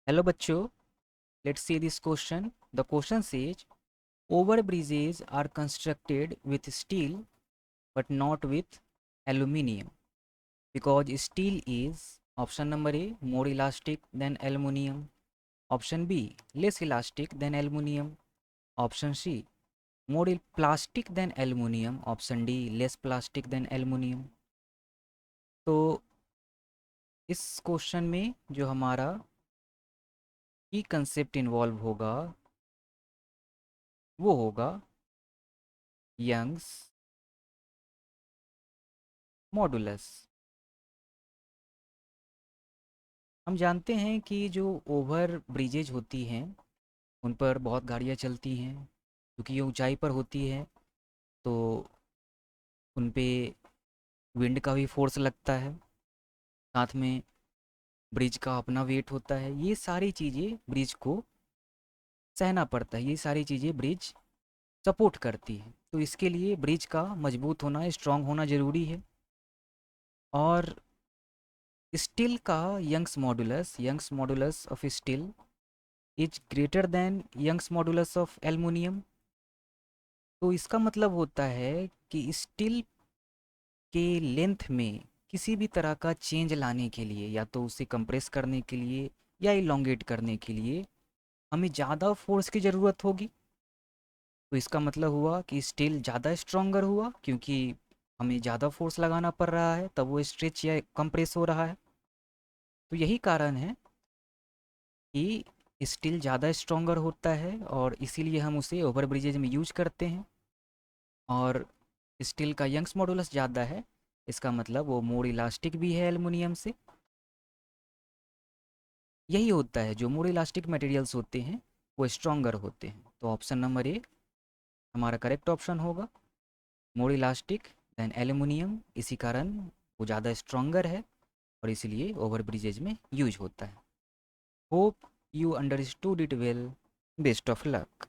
Hello bachcho, let's see this question. The question says over bridges are constructed with steel but not with aluminium because steel is option number A more elastic than aluminium, option B less elastic than aluminium, option C more plastic than aluminium, option D less plastic than aluminium. तो इस question में जो हमारा की concept involve होगा वो होगा Young's modulus. हम जानते हैं कि जो ओवर ब्रिजेज होती हैं उन पर बहुत गाड़ियाँ चलती हैं क्योंकि ये ऊंचाई पर होती है, तो उन पे विंड का भी फोर्स लगता है, साथ में ब्रिज का अपना वेट होता है। ये सारी चीज़ें ब्रिज को सहना पड़ता है, ये सारी चीज़ें ब्रिज सपोर्ट करती है। तो इसके लिए ब्रिज का मजबूत होना, स्ट्रांग होना ज़रूरी है। और स्टील का Young's modulus of steel is greater than Young's modulus of aluminium. तो इसका मतलब होता है कि स्टील के लेंथ में किसी भी तरह का चेंज लाने के लिए, या तो उसे कंप्रेस करने के लिए या इलोंगेट करने के लिए हमें ज़्यादा फोर्स की ज़रूरत होगी। तो इसका मतलब हुआ कि स्टील ज़्यादा स्ट्रोंगर हुआ क्योंकि हमें ज़्यादा फोर्स लगाना पड़ रहा है, तब वो स्ट्रेच या कंप्रेस हो रहा है। तो यही कारण है कि स्टील ज़्यादा स्ट्रोंगर होता है और इसीलिए हम उसे ओवर ब्रिजेज में यूज करते हैं। और स्टील का यंग्स मॉडुलस ज़्यादा है, इसका मतलब वो मोर इलास्टिक भी है एल्युमिनियम से। यही होता है, जो मोर इलास्टिक मटेरियल्स होते हैं वो स्ट्रोंगर होते हैं। तो ऑप्शन नंबर ए हमारा करेक्ट ऑप्शन होगा, मोर इलास्टिक देन एल्युमिनियम। इसी कारण वो ज़्यादा स्ट्रोंगर है और इसीलिए ओवर ब्रिजेज में यूज होता है। Hope you understood it well. Best of luck.